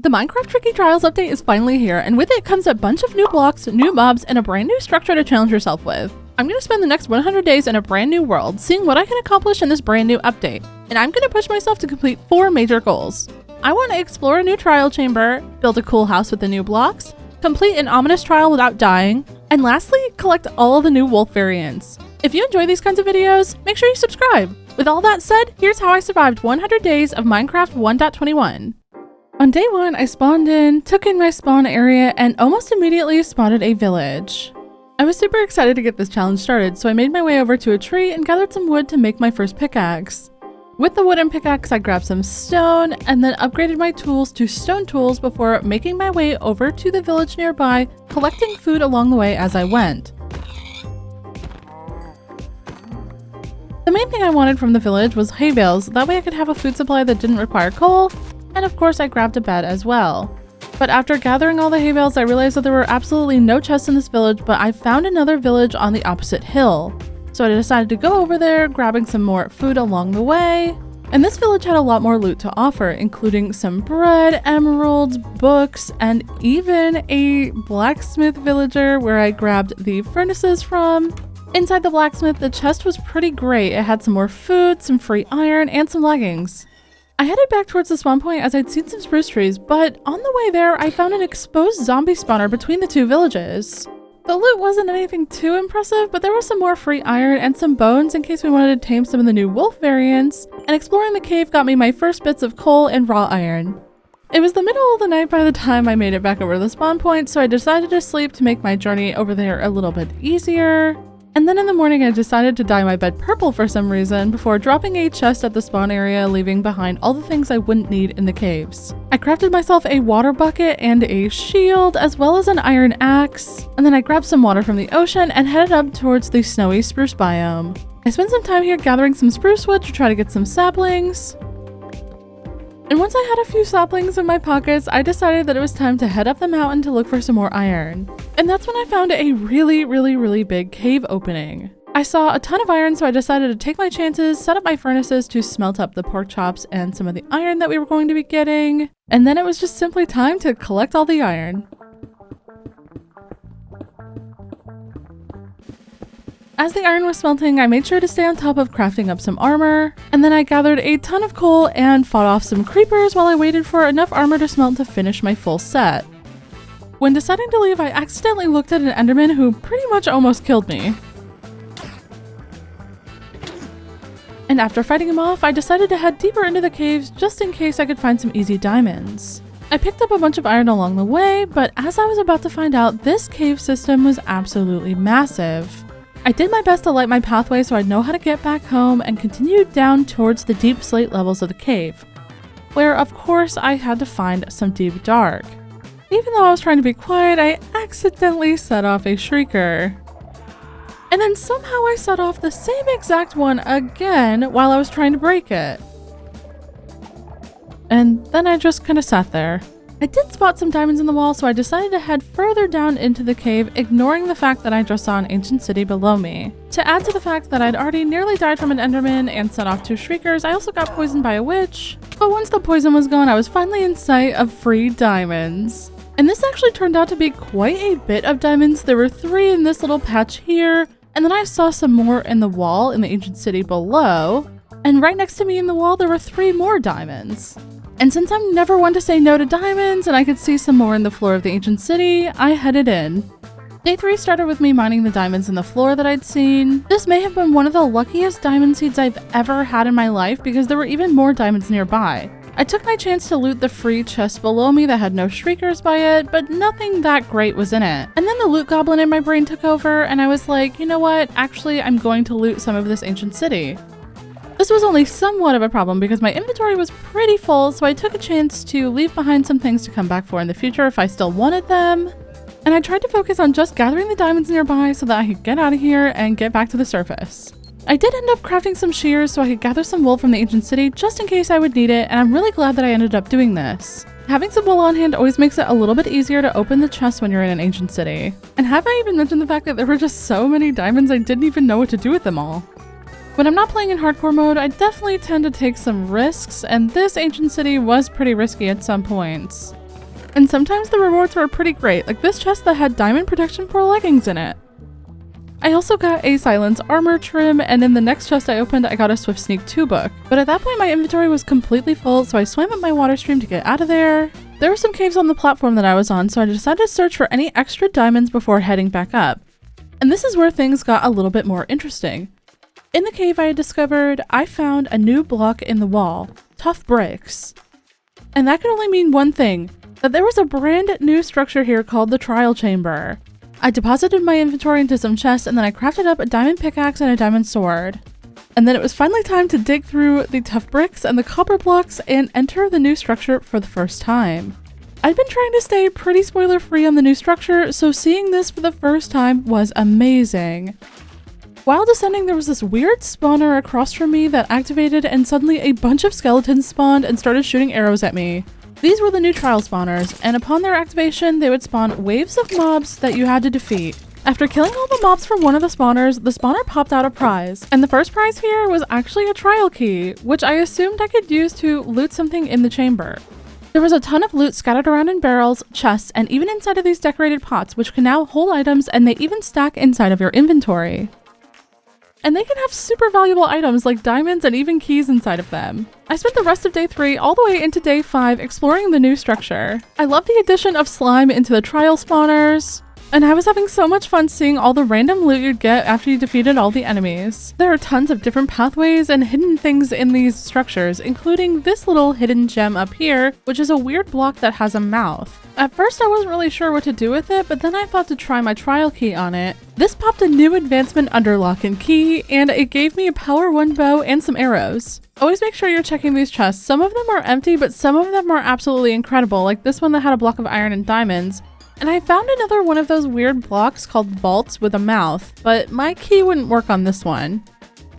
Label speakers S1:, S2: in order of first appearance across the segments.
S1: The Minecraft Tricky Trials update is finally here, and with it comes a bunch of new blocks, new mobs, and a brand new structure to challenge yourself with. I'm going to spend the next 100 days in a brand new world, seeing what I can accomplish in this brand new update, and I'm going to push myself to complete 4 major goals. I want to explore a new trial chamber, build a cool house with the new blocks, complete an ominous trial without dying, and lastly, collect all of the new wolf variants. If you enjoy these kinds of videos, make sure you subscribe. With all that said, here's how I survived 100 days of Minecraft 1.21. On day 1, I spawned in, took in my spawn area, and almost immediately spotted a village. I was super excited to get this challenge started, so I made my way over to a tree and gathered some wood to make my first pickaxe. With the wooden pickaxe, I grabbed some stone and then upgraded my tools to stone tools before making my way over to the village nearby, collecting food along the way as I went. The main thing I wanted from the village was hay bales, that way I could have a food supply that didn't require coal, and of course I grabbed a bed as well. But after gathering all the hay bales, I realized that there were absolutely no chests in this village, but I found another village on the opposite hill. So I decided to go over there, grabbing some more food along the way. And this village had a lot more loot to offer, including some bread, emeralds, books, and even a blacksmith villager where I grabbed the furnaces from. Inside the blacksmith, the chest was pretty great. It had some more food, some free iron, and some leggings. I headed back towards the spawn point as I'd seen some spruce trees, but on the way there, I found an exposed zombie spawner between the 2 villages. The loot wasn't anything too impressive, but there was some more free iron and some bones in case we wanted to tame some of the new wolf variants, and exploring the cave got me my first bits of coal and raw iron. It was the middle of the night by the time I made it back over to the spawn point, so I decided to sleep to make my journey over there a little bit easier. And then in the morning I decided to dye my bed purple for some reason before dropping a chest at the spawn area, leaving behind all the things I wouldn't need in the caves. I crafted myself a water bucket and a shield, as well as an iron axe, and then I grabbed some water from the ocean and headed up towards the snowy spruce biome. I spent some time here gathering some spruce wood to try to get some saplings. And once I had a few saplings in my pockets, I decided that it was time to head up the mountain to look for some more iron. And that's when I found a really big cave opening. I saw a ton of iron, so I decided to take my chances, set up my furnaces to smelt up the pork chops and some of the iron that we were going to be getting. And then it was just simply time to collect all the iron. As the iron was smelting, I made sure to stay on top of crafting up some armor, and then I gathered a ton of coal and fought off some creepers while I waited for enough armor to smelt to finish my full set. When deciding to leave, I accidentally looked at an enderman who pretty much almost killed me. And after fighting him off, I decided to head deeper into the caves just in case I could find some easy diamonds. I picked up a bunch of iron along the way, but as I was about to find out, this cave system was absolutely massive. I did my best to light my pathway so I'd know how to get back home and continued down towards the deep slate levels of the cave, where of course I had to find some deep dark. Even though I was trying to be quiet, I accidentally set off a shrieker. And then somehow I set off the same exact one again while I was trying to break it. And then I just kind of sat there. I did spot some diamonds in the wall, so I decided to head further down into the cave, ignoring the fact that I just saw an ancient city below me. To add to the fact that I'd already nearly died from an enderman and set off 2 shriekers, I also got poisoned by a witch. But once the poison was gone, I was finally in sight of free diamonds. And this actually turned out to be quite a bit of diamonds. There were 3 in this little patch here, and then I saw some more in the wall in the ancient city below. And right next to me in the wall, there were 3 more diamonds. And since I'm never one to say no to diamonds and I could see some more in the floor of the ancient city, I headed in. Day 3 started with me mining the diamonds in the floor that I'd seen. This may have been one of the luckiest diamond seeds I've ever had in my life because there were even more diamonds nearby. I took my chance to loot the free chest below me that had no shriekers by it, but nothing that great was in it. And then the loot goblin in my brain took over and I was like, you know what, actually I'm going to loot some of this ancient city. This was only somewhat of a problem because my inventory was pretty full, so I took a chance to leave behind some things to come back for in the future if I still wanted them. And I tried to focus on just gathering the diamonds nearby so that I could get out of here and get back to the surface. I did end up crafting some shears so I could gather some wool from the ancient city just in case I would need it, and I'm really glad that I ended up doing this. Having some wool on hand always makes it a little bit easier to open the chest when you're in an ancient city. And have I even mentioned the fact that there were just so many diamonds I didn't even know what to do with them all? When I'm not playing in hardcore mode, I definitely tend to take some risks, and this ancient city was pretty risky at some points. And sometimes the rewards were pretty great, like this chest that had diamond protection for leggings in it. I also got a silence armor trim, and in the next chest I opened, I got a Swift Sneak 2 book. But at that point my inventory was completely full, so I swam up my water stream to get out of there. There were some caves on the platform that I was on, so I decided to search for any extra diamonds before heading back up. And this is where things got a little bit more interesting. In the cave I had discovered, I found a new block in the wall, tough bricks. And that could only mean one thing, that there was a brand new structure here called the trial chamber. I deposited my inventory into some chests, and then I crafted up a diamond pickaxe and a diamond sword. And then it was finally time to dig through the tough bricks and the copper blocks and enter the new structure for the first time. I'd been trying to stay pretty spoiler free on the new structure, so seeing this for the first time was amazing. While descending, there was this weird spawner across from me that activated, and suddenly a bunch of skeletons spawned and started shooting arrows at me. These were the new trial spawners, and upon their activation, they would spawn waves of mobs that you had to defeat. After killing all the mobs from one of the spawners, the spawner popped out a prize. And the first prize here was actually a trial key, which I assumed I could use to loot something in the chamber. There was a ton of loot scattered around in barrels, chests, and even inside of these decorated pots, which can now hold items, and they even stack inside of your inventory. And they can have super valuable items like diamonds and even keys inside of them. I spent the rest of day 3 all the way into day 5 exploring the new structure. I love the addition of slime into the trial spawners, and I was having so much fun seeing all the random loot you'd get after you defeated all the enemies. There are tons of different pathways and hidden things in these structures, including this little hidden gem up here, which is a weird block that has a mouth. At first I wasn't really sure what to do with it, but then I thought to try my trial key on it. This popped a new advancement under lock and key, and it gave me a power 1 bow and some arrows. Always make sure you're checking these chests. Some of them are empty, but some of them are absolutely incredible, like this one that had a block of iron and diamonds. And I found another one of those weird blocks called vaults with a mouth, but my key wouldn't work on this one.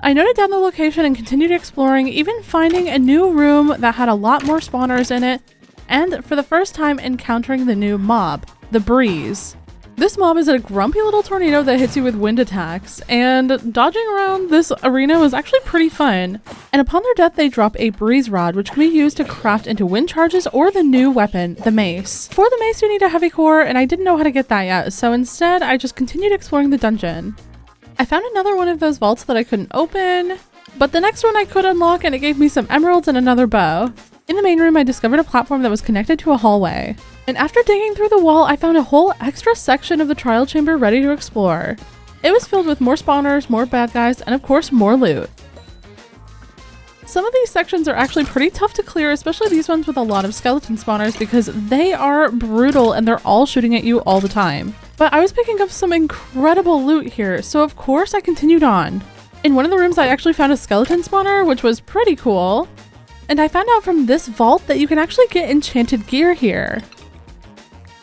S1: I noted down the location and continued exploring, even finding a new room that had a lot more spawners in it, and for the first time encountering the new mob, the Breeze. This mob is a grumpy little tornado that hits you with wind attacks, and dodging around this arena was actually pretty fun. And upon their death, they drop a breeze rod, which can be used to craft into wind charges or the new weapon, the mace. For the mace, you need a heavy core, and I didn't know how to get that yet, so instead, I just continued exploring the dungeon. I found another one of those vaults that I couldn't open, but the next one I could unlock, and it gave me some emeralds and another bow. In the main room, I discovered a platform that was connected to a hallway. And after digging through the wall, I found a whole extra section of the trial chamber ready to explore. It was filled with more spawners, more bad guys, and of course more loot. Some of these sections are actually pretty tough to clear, especially these ones with a lot of skeleton spawners, because they are brutal and they're all shooting at you all the time. But I was picking up some incredible loot here, so of course I continued on. In one of the rooms I actually found a skeleton spawner, which was pretty cool. And I found out from this vault that you can actually get enchanted gear here.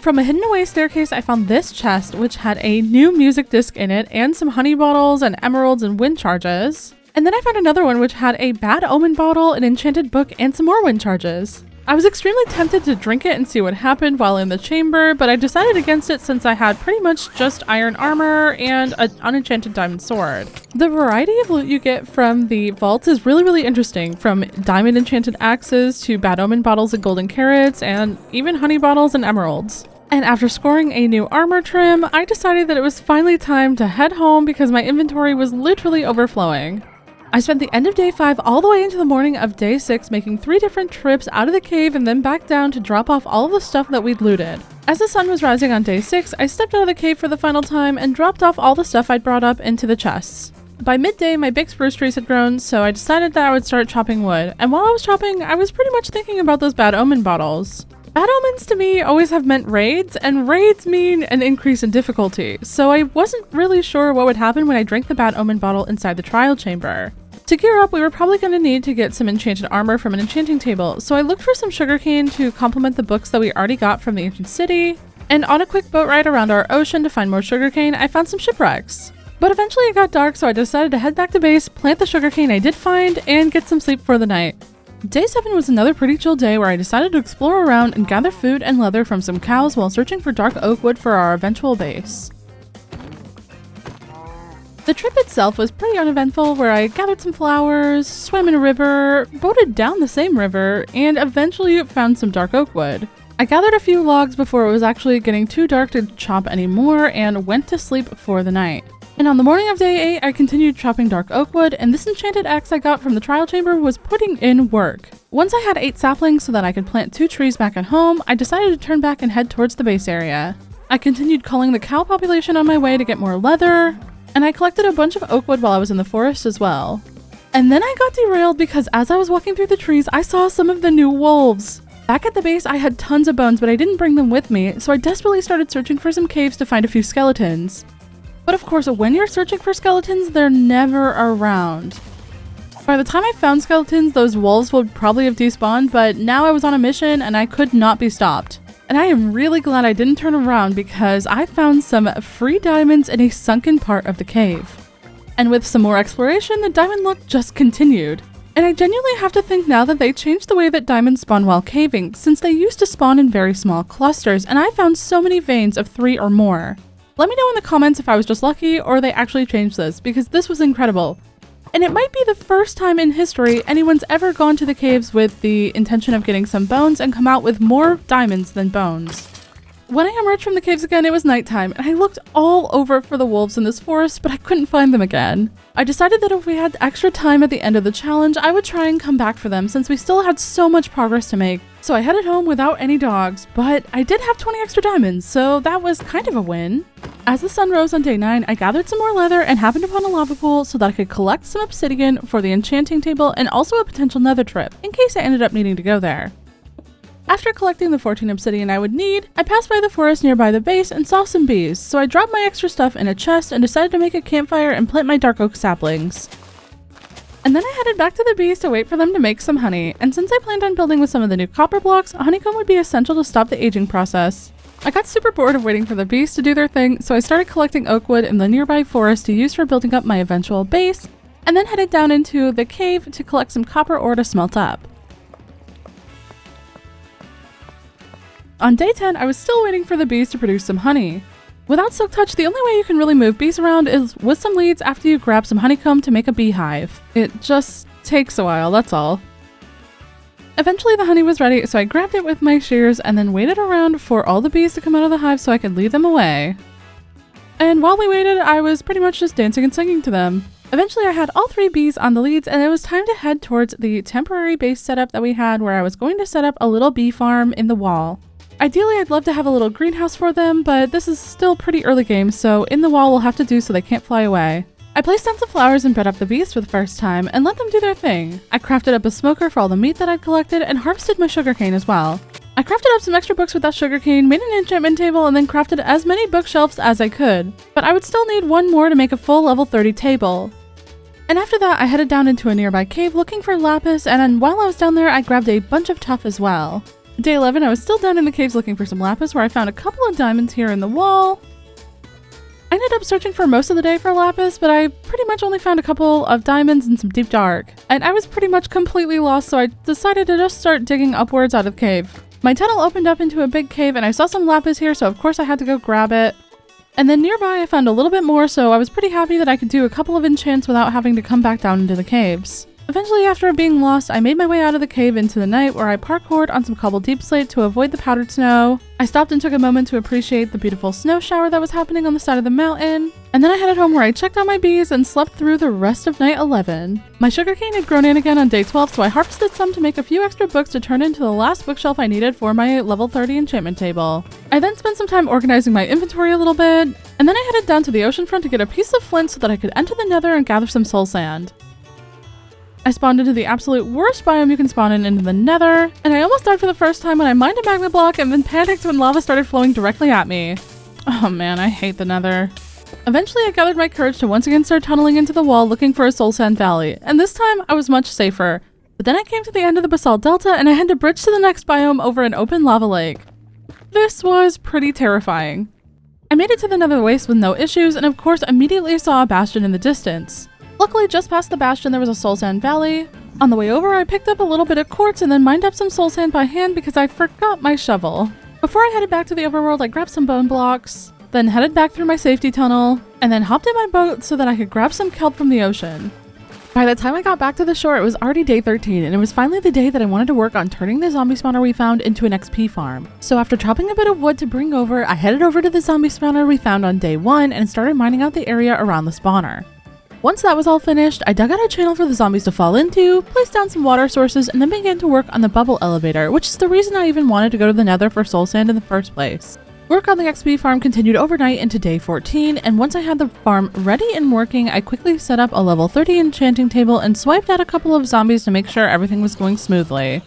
S1: From a hidden away staircase, I found this chest, which had a new music disc in it and some honey bottles and emeralds and wind charges. And then I found another one which had a bad omen bottle, an enchanted book, and some more wind charges. I was extremely tempted to drink it and see what happened while in the chamber, but I decided against it since I had pretty much just iron armor and an unenchanted diamond sword. The variety of loot you get from the vaults is really interesting, from diamond enchanted axes to bad omen bottles and golden carrots, and even honey bottles and emeralds. And after scoring a new armor trim, I decided that it was finally time to head home because my inventory was literally overflowing. I spent the end of day 5 all the way into the morning of day 6 making 3 different trips out of the cave and then back down to drop off all of the stuff that we'd looted. As the sun was rising on day 6, I stepped out of the cave for the final time and dropped off all the stuff I'd brought up into the chests. By midday, my big spruce trees had grown, so I decided that I would start chopping wood, and while I was chopping, I was pretty much thinking about those bad omen bottles. Bad omens to me always have meant raids, and raids mean an increase in difficulty, so I wasn't really sure what would happen when I drank the bad omen bottle inside the trial chamber. To gear up, we were probably going to need to get some enchanted armor from an enchanting table, so I looked for some sugarcane to complement the books that we already got from the ancient city, and on a quick boat ride around our ocean to find more sugarcane, I found some shipwrecks. But eventually it got dark, so I decided to head back to base, plant the sugarcane I did find, and get some sleep for the night. Day 7 was another pretty chill day where I decided to explore around and gather food and leather from some cows while searching for dark oak wood for our eventual base. The trip itself was pretty uneventful, where I gathered some flowers, swam in a river, boated down the same river, and eventually found some dark oak wood. I gathered a few logs before it was actually getting too dark to chop anymore and went to sleep for the night. And on the morning of day 8, I continued chopping dark oak wood, and this enchanted axe I got from the trial chamber was putting in work. Once I had 8 saplings so that I could plant 2 trees back at home, I decided to turn back and head towards the base area. I continued culling the cow population on my way to get more leather, and I collected a bunch of oak wood while I was in the forest as well. And then I got derailed because as I was walking through the trees, I saw some of the new wolves. Back at the base, I had tons of bones, but I didn't bring them with me, so I desperately started searching for some caves to find a few skeletons. But of course, when you're searching for skeletons, they're never around. By the time I found skeletons, those wolves would probably have despawned, but now I was on a mission and I could not be stopped. And I am really glad I didn't turn around because I found some free diamonds in a sunken part of the cave. And with some more exploration, the diamond luck just continued. And I genuinely have to think now that they changed the way that diamonds spawn while caving, since they used to spawn in very small clusters, and I found so many veins of 3 or more. Let me know in the comments if I was just lucky or they actually changed this, because this was incredible. And it might be the first time in history anyone's ever gone to the caves with the intention of getting some bones and come out with more diamonds than bones. When I emerged from the caves again, it was nighttime, and I looked all over for the wolves in this forest, but I couldn't find them again. I decided that if we had extra time at the end of the challenge, I would try and come back for them since we still had so much progress to make. So I headed home without any dogs, but I did have 20 extra diamonds, so that was kind of a win. As the sun rose on day 9, I gathered some more leather and happened upon a lava pool so that I could collect some obsidian for the enchanting table and also a potential nether trip, in case I ended up needing to go there. After collecting the 14 obsidian I would need, I passed by the forest nearby the base and saw some bees, so I dropped my extra stuff in a chest and decided to make a campfire and plant my dark oak saplings. And then I headed back to the bees to wait for them to make some honey, and since I planned on building with some of the new copper blocks, a honeycomb would be essential to stop the aging process. I got super bored of waiting for the bees to do their thing, so I started collecting oak wood in the nearby forest to use for building up my eventual base, and then headed down into the cave to collect some copper ore to smelt up. On day 10, I was still waiting for the bees to produce some honey. Without silk touch, the only way you can really move bees around is with some leads after you grab some honeycomb to make a beehive. It just takes a while, that's all. Eventually the honey was ready, so I grabbed it with my shears and then waited around for all the bees to come out of the hive so I could lead them away. And while we waited, I was pretty much just dancing and singing to them. Eventually I had all 3 bees on the leads and it was time to head towards the temporary base setup that we had where I was going to set up a little bee farm in the wall. Ideally, I'd love to have a little greenhouse for them, but this is still pretty early game, so in the wall we'll have to do so they can't fly away. I placed down some flowers and bred up the bees for the first time and let them do their thing. I crafted up a smoker for all the meat that I'd collected and harvested my sugarcane as well. I crafted up some extra books with that sugarcane, made an enchantment table, and then crafted as many bookshelves as I could. But I would still need 1 more to make a full level 30 table. And after that, I headed down into a nearby cave looking for lapis, and then while I was down there, I grabbed a bunch of tuff as well. Day 11, I was still down in the caves looking for some lapis where I found a couple of diamonds here in the wall. I ended up searching for most of the day for lapis, but I pretty much only found a couple of diamonds and some deep dark. And I was pretty much completely lost, so I decided to just start digging upwards out of the cave. My tunnel opened up into a big cave and I saw some lapis here, so of course I had to go grab it. And then nearby I found a little bit more, so I was pretty happy that I could do a couple of enchants without having to come back down into the caves. Eventually, after being lost, I made my way out of the cave into the night where I parkoured on some cobbled deep slate to avoid the powdered snow. I stopped and took a moment to appreciate the beautiful snow shower that was happening on the side of the mountain. And then I headed home where I checked on my bees and slept through the rest of night 11. My sugarcane had grown in again on day 12, so I harvested some to make a few extra books to turn into the last bookshelf I needed for my level 30 enchantment table. I then spent some time organizing my inventory a little bit, and then I headed down to the ocean front to get a piece of flint so that I could enter the nether and gather some soul sand. I spawned into the absolute worst biome you can spawn in, into the nether, and I almost died for the first time when I mined a magma block and then panicked when lava started flowing directly at me. Oh man, I hate the nether. Eventually I gathered my courage to once again start tunneling into the wall looking for a soul sand valley, and this time I was much safer. But then I came to the end of the basalt delta and I had to bridge to the next biome over an open lava lake. This was pretty terrifying. I made it to the nether waste with no issues, and of course immediately saw a bastion in the distance. Luckily, just past the bastion there was a soul sand valley. On the way over, I picked up a little bit of quartz and then mined up some soul sand by hand because I forgot my shovel. Before I headed back to the overworld, I grabbed some bone blocks, then headed back through my safety tunnel, and then hopped in my boat so that I could grab some kelp from the ocean. By the time I got back to the shore, it was already day 13, and it was finally the day that I wanted to work on turning the zombie spawner we found into an XP farm. So after chopping a bit of wood to bring over, I headed over to the zombie spawner we found on day 1 and started mining out the area around the spawner. Once that was all finished, I dug out a channel for the zombies to fall into, placed down some water sources, and then began to work on the bubble elevator, which is the reason I even wanted to go to the nether for soul sand in the first place. Work on the XP farm continued overnight into day 14, and once I had the farm ready and working, I quickly set up a level 30 enchanting table and swiped out a couple of zombies to make sure everything was going smoothly.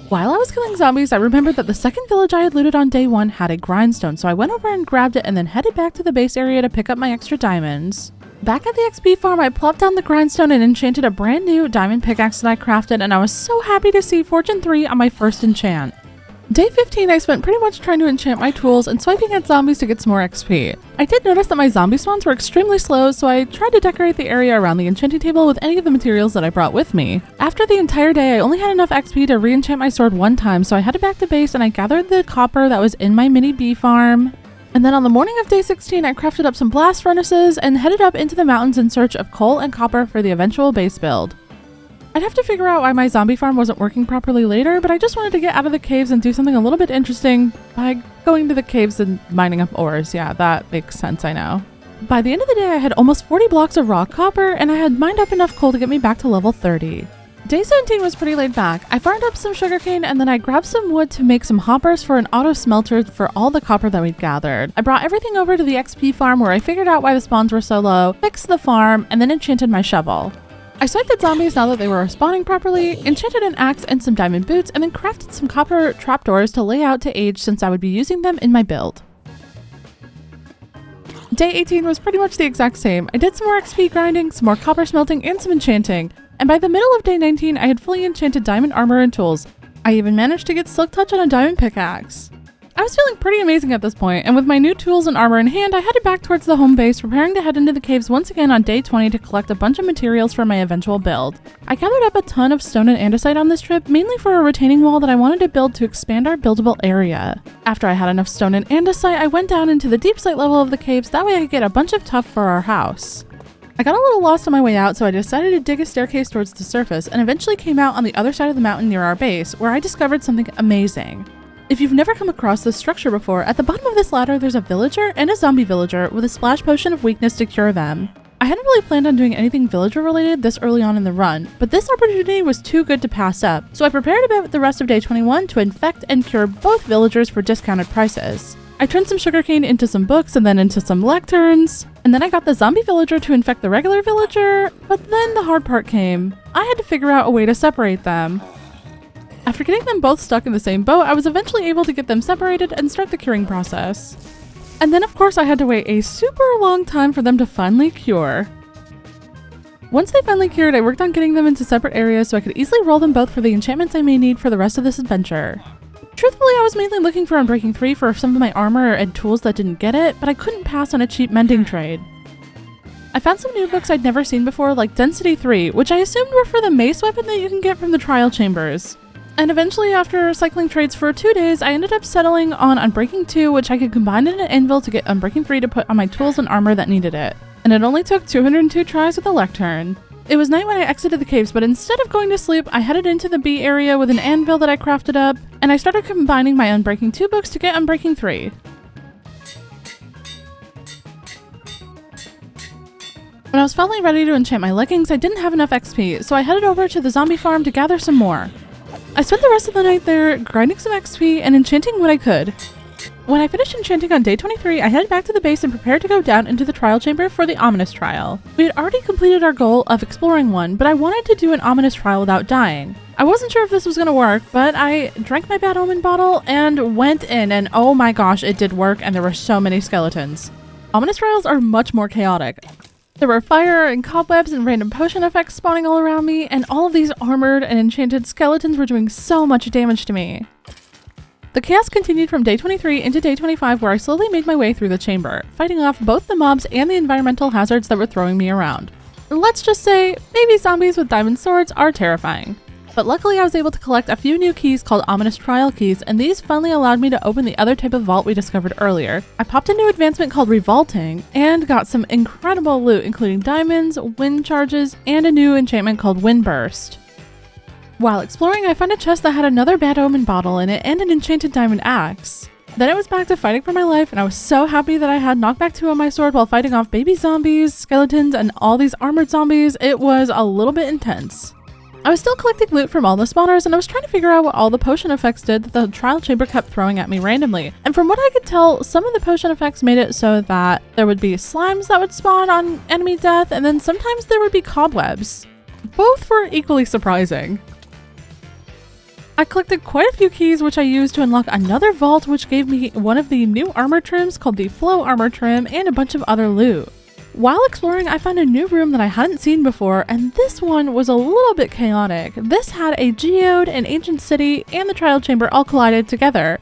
S1: While I was killing zombies, I remembered that the second village I had looted on day 1 had a grindstone, so I went over and grabbed it and then headed back to the base area to pick up my extra diamonds. Back at the XP farm, I plopped down the grindstone and enchanted a brand new diamond pickaxe that I crafted, and I was so happy to see Fortune 3 on my first enchant. Day 15, I spent pretty much trying to enchant my tools and swiping at zombies to get some more XP. I did notice that my zombie spawns were extremely slow, so I tried to decorate the area around the enchanting table with any of the materials that I brought with me. After the entire day, I only had enough XP to re-enchant my sword one time, so I headed back to base and I gathered the copper that was in my mini bee farm. And then on the morning of day 16, I crafted up some blast furnaces and headed up into the mountains in search of coal and copper for the eventual base build. I'd have to figure out why my zombie farm wasn't working properly later, but I just wanted to get out of the caves and do something a little bit interesting by going to the caves and mining up ores. Yeah, that makes sense, I know. By the end of the day, I had almost 40 blocks of raw copper, and I had mined up enough coal to get me back to level 30. Day 17 was pretty laid back. I farmed up some sugarcane, and then I grabbed some wood to make some hoppers for an auto smelter for all the copper that we'd gathered. I brought everything over to the XP farm where I figured out why the spawns were so low, fixed the farm, and then enchanted my shovel. I swiped at zombies now that they were respawning properly, enchanted an axe and some diamond boots, and then crafted some copper trapdoors to lay out to age since I would be using them in my build. Day 18 was pretty much the exact same. I did some more XP grinding, some more copper smelting, and some enchanting. And by the middle of day 19, I had fully enchanted diamond armor and tools. I even managed to get silk touch on a diamond pickaxe. I was feeling pretty amazing at this point, and with my new tools and armor in hand, I headed back towards the home base, preparing to head into the caves once again on day 20 to collect a bunch of materials for my eventual build. I gathered up a ton of stone and andesite on this trip, mainly for a retaining wall that I wanted to build to expand our buildable area. After I had enough stone and andesite, I went down into the deep slate level of the caves, that way I could get a bunch of tuff for our house. I got a little lost on my way out, so I decided to dig a staircase towards the surface, and eventually came out on the other side of the mountain near our base, where I discovered something amazing. If you've never come across this structure before, at the bottom of this ladder there's a villager and a zombie villager with a splash potion of weakness to cure them. I hadn't really planned on doing anything villager related this early on in the run, but this opportunity was too good to pass up, so I prepared a bit with the rest of day 21 to infect and cure both villagers for discounted prices. I turned some sugarcane into some books and then into some lecterns, and then I got the zombie villager to infect the regular villager, but then the hard part came. I had to figure out a way to separate them. After getting them both stuck in the same boat, I was eventually able to get them separated and start the curing process. And then of course I had to wait a super long time for them to finally cure. Once they finally cured, I worked on getting them into separate areas so I could easily roll them both for the enchantments I may need for the rest of this adventure. Truthfully, I was mainly looking for Unbreaking 3 for some of my armor and tools that didn't get it, but I couldn't pass on a cheap mending trade. I found some new books I'd never seen before, like Density 3, which I assumed were for the mace weapon that you can get from the trial chambers. And eventually, after cycling trades for 2 days, I ended up settling on Unbreaking 2, which I could combine in an anvil to get Unbreaking 3 to put on my tools and armor that needed it. And it only took 202 tries with a lectern. It was night when I exited the caves, but instead of going to sleep, I headed into the bee area with an anvil that I crafted up, and I started combining my Unbreaking 2 books to get Unbreaking 3. When I was finally ready to enchant my leggings, I didn't have enough XP, so I headed over to the zombie farm to gather some more. I spent the rest of the night there, grinding some XP and enchanting what I could. When I finished enchanting on day 23, I headed back to the base and prepared to go down into the trial chamber for the ominous trial. We had already completed our goal of exploring one, but I wanted to do an ominous trial without dying. I wasn't sure if this was going to work, but I drank my bad omen bottle and went in, and oh my gosh, it did work, and there were so many skeletons. Ominous trials are much more chaotic. There were fire and cobwebs and random potion effects spawning all around me, and all of these armored and enchanted skeletons were doing so much damage to me. The chaos continued from day 23 into day 25, where I slowly made my way through the chamber, fighting off both the mobs and the environmental hazards that were throwing me around. Let's just say, baby zombies with diamond swords are terrifying. but luckily I was able to collect a few new keys called ominous trial keys, and these finally allowed me to open the other type of vault we discovered earlier. I popped a new advancement called revaulting and got some incredible loot, including diamonds, wind charges, and a new enchantment called wind burst. While exploring, I found a chest that had another bad omen bottle in it and an enchanted diamond axe. Then it was back to fighting for my life, and I was so happy that I had knockback 2 on my sword while fighting off baby zombies, skeletons, and all these armored zombies. It was a little bit intense. I was still collecting loot from all the spawners, and I was trying to figure out what all the potion effects did that the trial chamber kept throwing at me randomly. And from what I could tell, some of the potion effects made it so that there would be slimes that would spawn on enemy death, and then sometimes there would be cobwebs. Both were equally surprising. I collected quite a few keys, which I used to unlock another vault, which gave me one of the new armor trims called the Flow armor trim and a bunch of other loot. While exploring, I found a new room that I hadn't seen before, and this one was a little bit chaotic. This had a geode, an ancient city, and the trial chamber all collided together.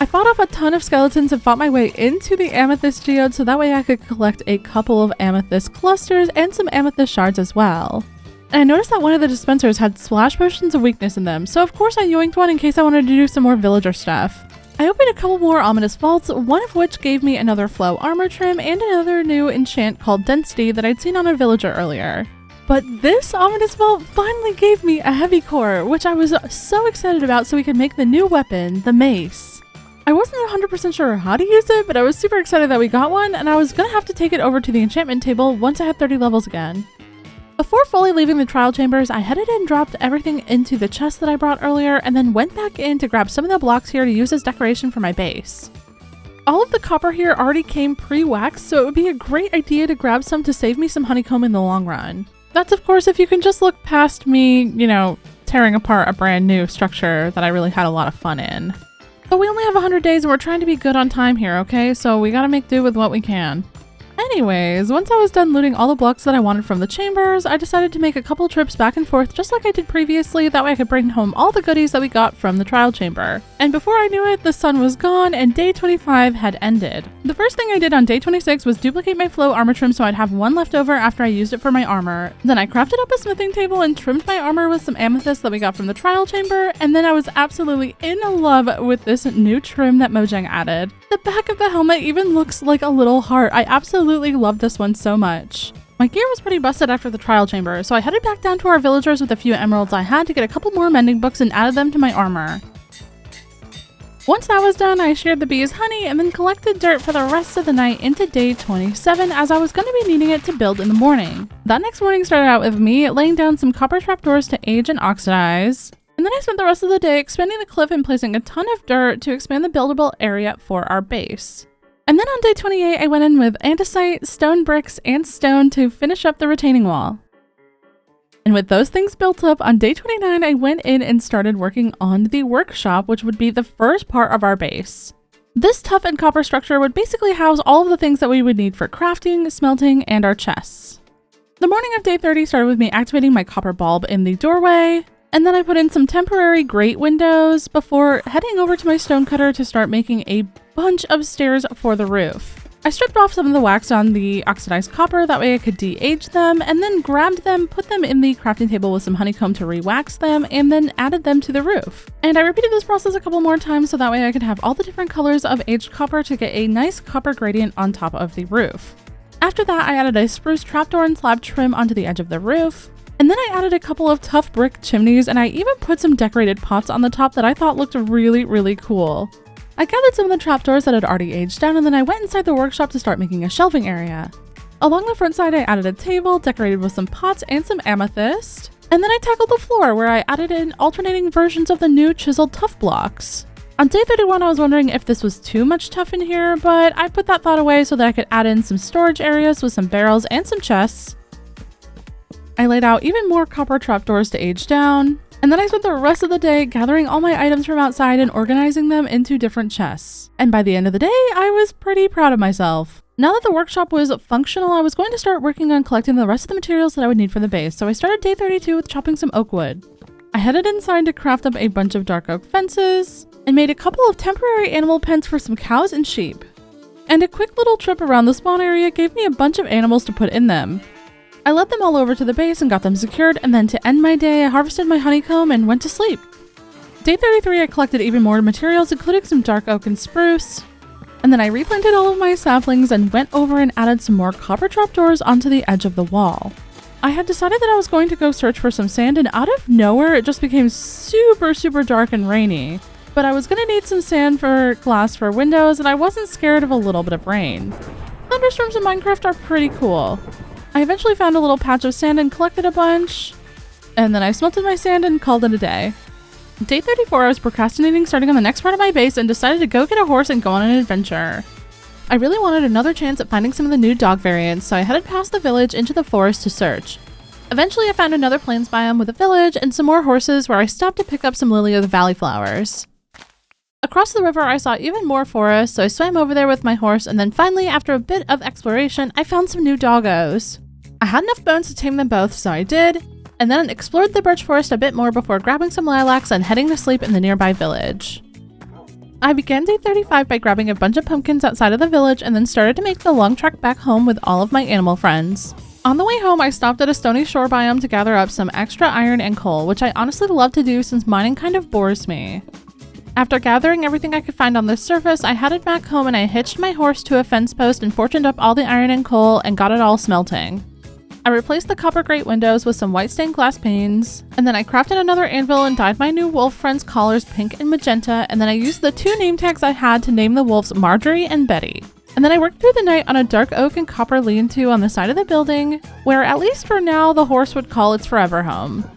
S1: I fought off a ton of skeletons and fought my way into the amethyst geode so that way I could collect a couple of amethyst clusters and some amethyst shards as well. And I noticed that one of the dispensers had splash potions of weakness in them, so of course I yoinked one in case I wanted to do some more villager stuff. I opened a couple more ominous vaults, one of which gave me another flow armor trim and another new enchant called density that I'd seen on a villager earlier. But this ominous vault finally gave me a heavy core, which I was so excited about so we could make the new weapon, the mace. I wasn't 100% sure how to use it, but I was super excited that we got one, and I was gonna have to take it over to the enchantment table once I had 30 levels again. Before fully leaving the trial chambers, I headed and dropped everything into the chest that I brought earlier and then went back in to grab some of the blocks here to use as decoration for my base. All of the copper here already came pre-waxed, so it would be a great idea to grab some to save me some honeycomb in the long run. That's of course if you can just look past me, tearing apart a brand new structure that I really had a lot of fun in. But we only have 100 days and we're trying to be good on time here, okay? So we gotta make do with what we can. Anyways, once I was done looting all the blocks that I wanted from the chambers, I decided to make a couple trips back and forth just like I did previously, that way I could bring home all the goodies that we got from the trial chamber. And before I knew it, the sun was gone and day 25 had ended. The first thing I did on day 26 was duplicate my flow armor trim so I'd have one left over after I used it for my armor. Then I crafted up a smithing table and trimmed my armor with some amethyst that we got from the trial chamber, and then I was absolutely in love with this new trim that Mojang added. The back of the helmet even looks like a little heart. I absolutely love this one so much. My gear was pretty busted after the trial chamber, so I headed back down to our villagers with a few emeralds I had to get a couple more mending books and added them to my armor. Once that was done, I sheared the bees honey and then collected dirt for the rest of the night into day 27 as I was going to be needing it to build in the morning. That next morning started out with me laying down some copper trapdoors to age and oxidize. And then I spent the rest of the day expanding the cliff and placing a ton of dirt to expand the buildable area for our base. And then on day 28, I went in with andesite, stone bricks, and stone to finish up the retaining wall. And with those things built up, on day 29, I went in and started working on the workshop, which would be the first part of our base. This tough and copper structure would basically house all of the things that we would need for crafting, smelting, and our chests. The morning of day 30 started with me activating my copper bulb in the doorway, and then I put in some temporary grate windows before heading over to my stone cutter to start making a bunch of stairs for the roof. I stripped off some of the wax on the oxidized copper, that way I could de-age them, and then grabbed them, put them in the crafting table with some honeycomb to re-wax them, and then added them to the roof. And I repeated this process a couple more times so that way I could have all the different colors of aged copper to get a nice copper gradient on top of the roof. After that, I added a spruce trapdoor and slab trim onto the edge of the roof. And then I added a couple of tough brick chimneys, and I even put some decorated pots on the top that I thought looked really, really cool. I gathered some of the trapdoors that had already aged down, and then I went inside the workshop to start making a shelving area. Along the front side, I added a table decorated with some pots and some amethyst. And then I tackled the floor, where I added in alternating versions of the new chiseled tuff blocks. On day 31, I was wondering if this was too much tuff in here, but I put that thought away so that I could add in some storage areas with some barrels and some chests. I laid out even more copper trapdoors to age down, and then I spent the rest of the day gathering all my items from outside and organizing them into different chests. And by the end of the day, I was pretty proud of myself. Now that the workshop was functional, I was going to start working on collecting the rest of the materials that I would need for the base, so I started day 32 with chopping some oak wood. I headed inside to craft up a bunch of dark oak fences, and made a couple of temporary animal pens for some cows and sheep. And a quick little trip around the spawn area gave me a bunch of animals to put in them. I led them all over to the base and got them secured, and then to end my day, I harvested my honeycomb and went to sleep. Day 33, I collected even more materials, including some dark oak and spruce. And then I replanted all of my saplings and went over and added some more copper trapdoors onto the edge of the wall. I had decided that I was going to go search for some sand, and out of nowhere, it just became super dark and rainy. But I was gonna need some sand for glass for windows, and I wasn't scared of a little bit of rain. Thunderstorms in Minecraft are pretty cool. I eventually found a little patch of sand and collected a bunch, and then I smelted my sand and called it a day. Day 34, I was procrastinating starting on the next part of my base and decided to go get a horse and go on an adventure. I really wanted another chance at finding some of the new dog variants, so I headed past the village into the forest to search. Eventually, I found another plains biome with a village and some more horses where I stopped to pick up some lily of the valley flowers. Across the river, I saw even more forest, so I swam over there with my horse, and then finally, after a bit of exploration, I found some new doggos. I had enough bones to tame them both, so I did, and then explored the birch forest a bit more before grabbing some lilacs and heading to sleep in the nearby village. I began day 35 by grabbing a bunch of pumpkins outside of the village and then started to make the long trek back home with all of my animal friends. On the way home, I stopped at a stony shore biome to gather up some extra iron and coal, which I honestly love to do since mining kind of bores me. After gathering everything I could find on the surface, I headed back home and I hitched my horse to a fence post and fortuned up all the iron and coal and got it all smelting. I replaced the copper grate windows with some white stained glass panes, and then I crafted another anvil and dyed my new wolf friends' collars pink and magenta, and then I used the 2 name tags I had to name the wolves Marjorie and Betty. And then I worked through the night on a dark oak and copper lean-to on the side of the building, where at least for now the horse would call its forever home.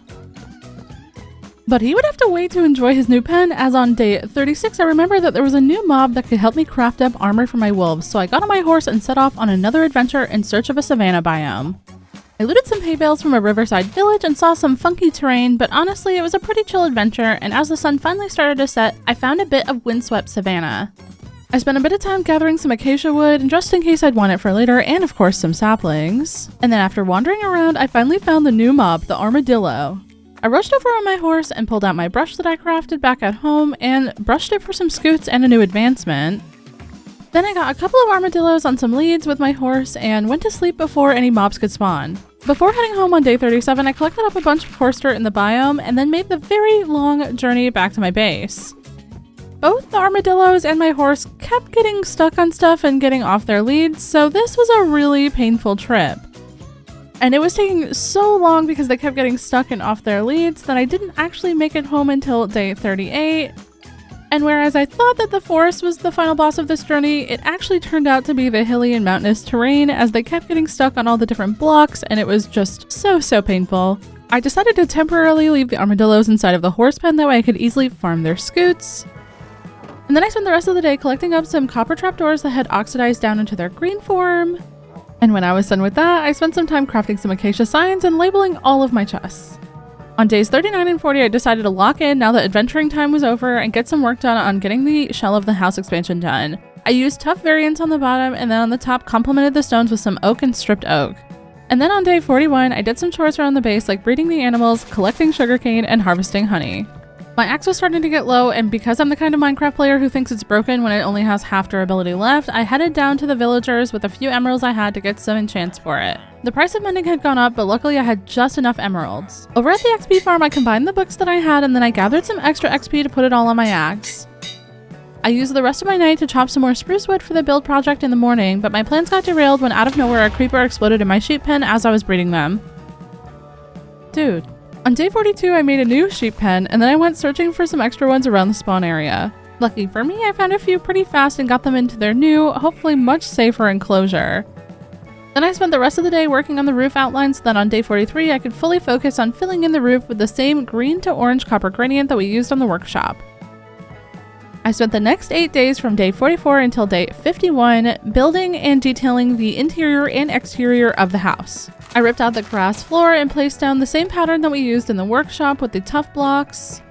S1: But he would have to wait to enjoy his new pen, as on day 36 I remembered that there was a new mob that could help me craft up armor for my wolves, so I got on my horse and set off on another adventure in search of a savanna biome. I looted some hay bales from a riverside village and saw some funky terrain, but honestly it was a pretty chill adventure, and as the sun finally started to set, I found a bit of windswept savanna. I spent a bit of time gathering some acacia wood, just in case I'd want it for later, and of course some saplings. And then after wandering around, I finally found the new mob, the armadillo. I rushed over on my horse and pulled out my brush that I crafted back at home and brushed it for some scoots and a new advancement. Then I got a couple of armadillos on some leads with my horse and went to sleep before any mobs could spawn. Before heading home on day 37, I collected up a bunch of horse dirt in the biome and then made the very long journey back to my base. Both the armadillos and my horse kept getting stuck on stuff and getting off their leads, so this was a really painful trip. And it was taking so long because they kept getting stuck and off their leads that I didn't actually make it home until day 38. And whereas I thought that the forest was the final boss of this journey, it actually turned out to be the hilly and mountainous terrain as they kept getting stuck on all the different blocks, and it was just so painful. I decided to temporarily leave the armadillos inside of the horse pen, that way I could easily farm their scoots. And then I spent the rest of the day collecting up some copper trapdoors that had oxidized down into their green form. And when I was done with that, I spent some time crafting some acacia signs and labeling all of my chests. On days 39 and 40, I decided to lock in now that adventuring time was over and get some work done on getting the shell of the house expansion done. I used tough variants on the bottom and then on the top complemented the stones with some oak and stripped oak. And then on day 41, I did some chores around the base like breeding the animals, collecting sugarcane, and harvesting honey. My axe was starting to get low, and because I'm the kind of Minecraft player who thinks it's broken when it only has half durability left, I headed down to the villagers with a few emeralds I had to get some enchants for it. The price of mending had gone up, but luckily I had just enough emeralds. Over at the XP farm, I combined the books that I had, and then I gathered some extra XP to put it all on my axe. I used the rest of my night to chop some more spruce wood for the build project in the morning, but my plans got derailed when out of nowhere a creeper exploded in my sheep pen as I was breeding them. Dude. On day 42, I made a new sheep pen, and then I went searching for some extra ones around the spawn area. Lucky for me, I found a few pretty fast and got them into their new, hopefully much safer enclosure. Then I spent the rest of the day working on the roof outline so that on day 43, I could fully focus on filling in the roof with the same green to orange copper gradient that we used on the workshop. I spent the next 8 days from day 44 until day 51 building and detailing the interior and exterior of the house. I ripped out the grass floor and placed down the same pattern that we used in the workshop with the tough blocks,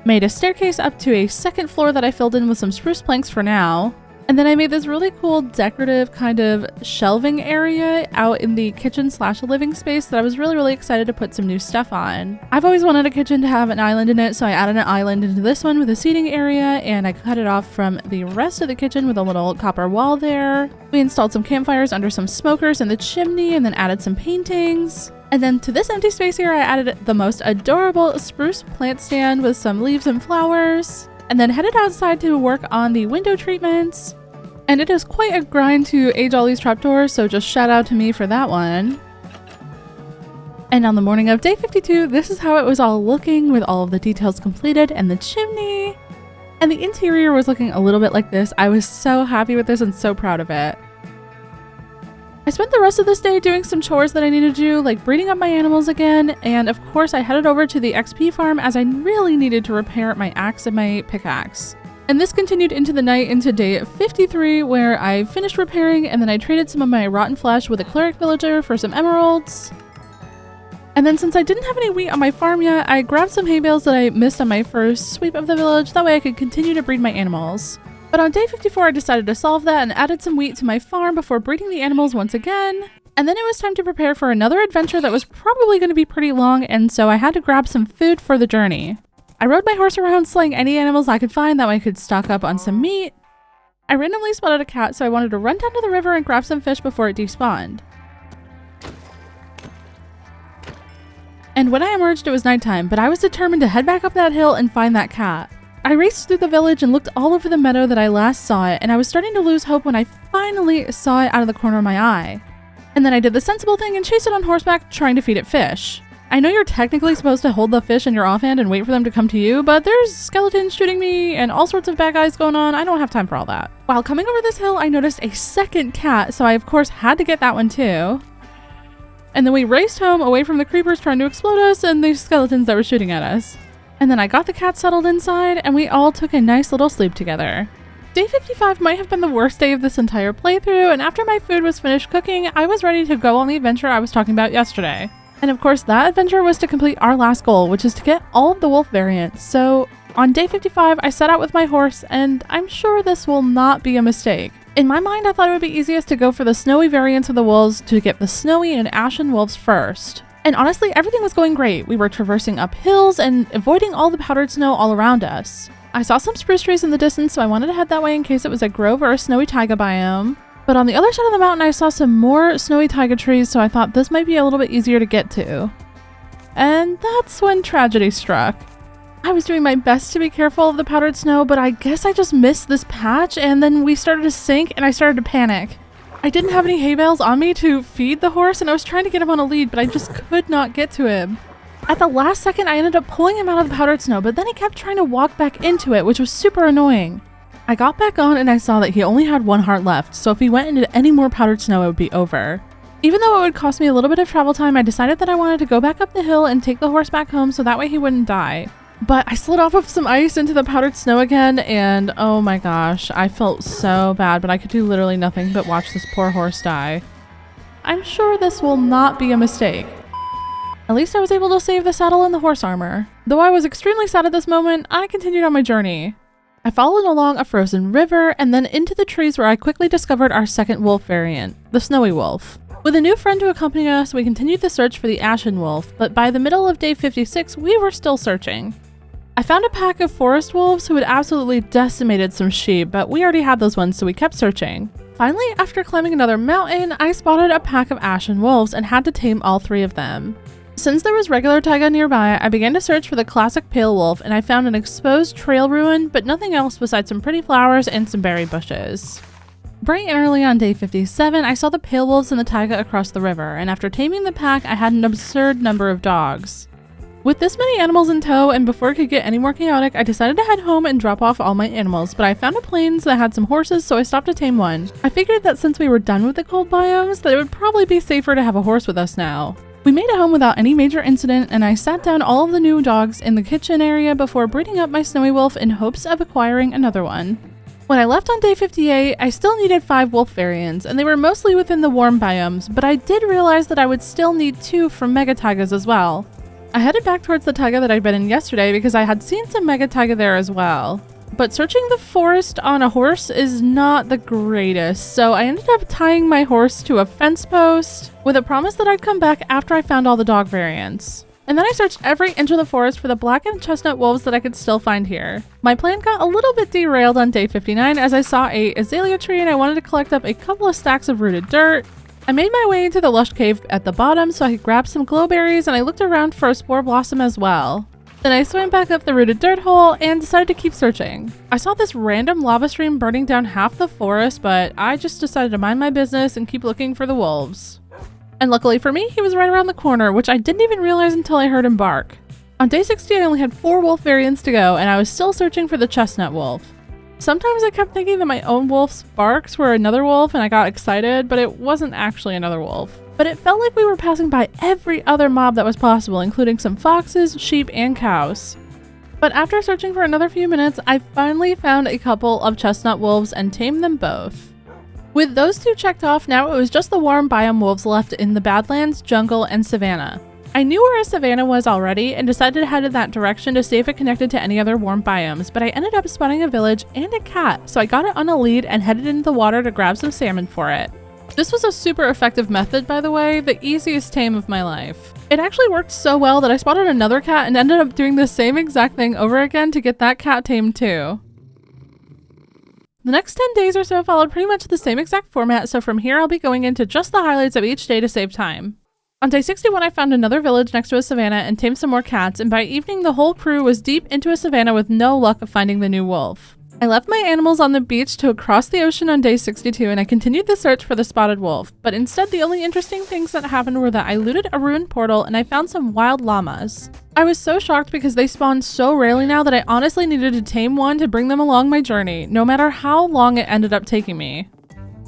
S1: made a staircase up to a second floor that I filled in with some spruce planks for now, And then I made this really cool decorative kind of shelving area out in the kitchen/living space that I was really excited to put some new stuff on. I've always wanted a kitchen to have an island in it, so I added an island into this one with a seating area, and I cut it off from the rest of the kitchen with a little copper wall there. We installed some campfires under some smokers in the chimney and then added some paintings. And then to this empty space here, I added the most adorable spruce plant stand with some leaves and flowers, and then headed outside to work on the window treatments. And it is quite a grind to age all these trapdoors, so just shout out to me for that one. And on the morning of day 52, this is how it was all looking with all of the details completed and the chimney. And the interior was looking a little bit like this. I was so happy with this and so proud of it. I spent the rest of this day doing some chores that I needed to do, like breeding up my animals again, and of course I headed over to the XP farm as I really needed to repair my axe and my pickaxe. And this continued into the night into day 53, where I finished repairing and then I traded some of my rotten flesh with a cleric villager for some emeralds. And then since I didn't have any wheat on my farm yet, I grabbed some hay bales that I missed on my first sweep of the village, that way I could continue to breed my animals. But on day 54, I decided to solve that and added some wheat to my farm before breeding the animals once again. And then it was time to prepare for another adventure that was probably going to be pretty long, and so I had to grab some food for the journey. I rode my horse around slaying any animals I could find, that way I could stock up on some meat. I randomly spotted a cat, so I wanted to run down to the river and grab some fish before it despawned. And when I emerged, it was nighttime, but I was determined to head back up that hill and find that cat. I raced through the village and looked all over the meadow that I last saw it, and I was starting to lose hope when I finally saw it out of the corner of my eye. And then I did the sensible thing and chased it on horseback, trying to feed it fish. I know you're technically supposed to hold the fish in your offhand and wait for them to come to you, but there's skeletons shooting me and all sorts of bad guys going on. I don't have time for all that. While coming over this hill, I noticed a second cat, so I of course had to get that one too. And then we raced home away from the creepers trying to explode us and the skeletons that were shooting at us. And then I got the cat settled inside and we all took a nice little sleep together. Day 55 might have been the worst day of this entire playthrough, and after my food was finished cooking, I was ready to go on the adventure I was talking about yesterday. And of course, that adventure was to complete our last goal, which is to get all of the wolf variants. So on day 55, I set out with my horse, and I'm sure this will not be a mistake. In my mind, I thought it would be easiest to go for the snowy variants of the wolves to get the snowy and ashen wolves first. And honestly, everything was going great. We were traversing up hills and avoiding all the powdered snow all around us. I saw some spruce trees in the distance, so I wanted to head that way in case it was a grove or a snowy taiga biome. But on the other side of the mountain, I saw some more snowy taiga trees, so I thought this might be a little bit easier to get to. And that's when tragedy struck. I was doing my best to be careful of the powdered snow, but I guess I just missed this patch, and then we started to sink and I started to panic. I didn't have any hay bales on me to feed the horse, and I was trying to get him on a lead, but I just could not get to him. At the last second, I ended up pulling him out of the powdered snow, but then he kept trying to walk back into it, which was super annoying. I got back on and I saw that he only had one heart left, so if he went into any more powdered snow, it would be over. Even though it would cost me a little bit of travel time, I decided that I wanted to go back up the hill and take the horse back home so that way he wouldn't die. But I slid off of some ice into the powdered snow again, and oh my gosh, I felt so bad, but I could do literally nothing but watch this poor horse die. I'm sure this will not be a mistake. At least I was able to save the saddle and the horse armor. Though I was extremely sad at this moment, I continued on my journey. I followed along a frozen river and then into the trees where I quickly discovered our second wolf variant, the snowy wolf. With a new friend to accompany us, we continued the search for the ashen wolf, but by the middle of day 56, we were still searching. I found a pack of forest wolves who had absolutely decimated some sheep, but we already had those ones, so we kept searching. Finally, after climbing another mountain, I spotted a pack of ashen wolves and had to tame all 3 of them. Since there was regular taiga nearby, I began to search for the classic pale wolf, and I found an exposed trail ruin, but nothing else besides some pretty flowers and some berry bushes. Bright and early on day 57, I saw the pale wolves in the taiga across the river, and after taming the pack, I had an absurd number of dogs. With this many animals in tow, and before it could get any more chaotic, I decided to head home and drop off all my animals, but I found a plains that had some horses, so I stopped to tame one. I figured that since we were done with the cold biomes, that it would probably be safer to have a horse with us now. We made it home without any major incident, and I sat down all of the new dogs in the kitchen area before breeding up my snowy wolf in hopes of acquiring another one. When I left on day 58, I still needed 5 wolf variants, and they were mostly within the warm biomes, but I did realize that I would still need 2 from mega taigas as well. I headed back towards the taiga that I'd been in yesterday because I had seen some mega taiga there as well. but searching the forest on a horse is not the greatest, so I ended up tying my horse to a fence post with a promise that I'd come back after I found all the dog variants. And then I searched every inch of the forest for the black and chestnut wolves that I could still find here. My plan got a little bit derailed on day 59 as I saw a azalea tree and I wanted to collect up a couple of stacks of rooted dirt. I made my way into the lush cave at the bottom so I could grab some glowberries, and I looked around for a spore blossom as well. Then I swam back up the rooted dirt hole and decided to keep searching. I saw this random lava stream burning down half the forest, but I just decided to mind my business and keep looking for the wolves. And luckily for me, he was right around the corner, which I didn't even realize until I heard him bark. On day 60, I only had 4 wolf variants to go, and I was still searching for the chestnut wolf. Sometimes I kept thinking that my own wolf's barks were another wolf and I got excited, but it wasn't actually another wolf. But it felt like we were passing by every other mob that was possible, including some foxes, sheep, and cows. But after searching for another few minutes, I finally found a couple of chestnut wolves and tamed them both. With those 2 checked off, now it was just the warm biome wolves left in the Badlands, jungle, and savanna. I knew where a savanna was already and decided to head in that direction to see if it connected to any other warm biomes, but I ended up spotting a village and a cat, so I got it on a lead and headed into the water to grab some salmon for it. This was a super effective method, by the way, the easiest tame of my life. It actually worked so well that I spotted another cat and ended up doing the same exact thing over again to get that cat tamed too. The next 10 days or so followed pretty much the same exact format, so from here I'll be going into just the highlights of each day to save time. On day 61, I found another village next to a savanna and tamed some more cats, and by evening the whole crew was deep into a savanna with no luck of finding the new wolf. I left my animals on the beach to cross the ocean on day 62, and I continued the search for the spotted wolf, but instead the only interesting things that happened were that I looted a ruined portal and I found some wild llamas. I was so shocked because they spawn so rarely now that I honestly needed to tame one to bring them along my journey, no matter how long it ended up taking me.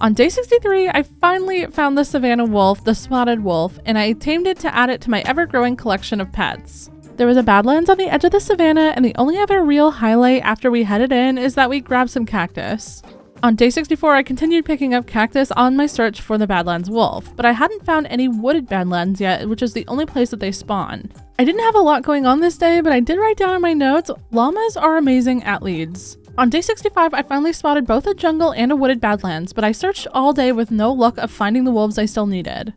S1: On day 63, I finally found the savanna wolf, the spotted wolf, and I tamed it to add it to my ever-growing collection of pets. There was a badlands on the edge of the savanna, and the only other real highlight after we headed in is that we grabbed some cactus. On day 64, I continued picking up cactus on my search for the badlands wolf, but I hadn't found any wooded badlands yet, which is the only place that they spawn. I didn't have a lot going on this day, but I did write down in my notes, llamas are amazing at leads. On day 65, I finally spotted both a jungle and a wooded badlands, but I searched all day with no luck of finding the wolves I still needed.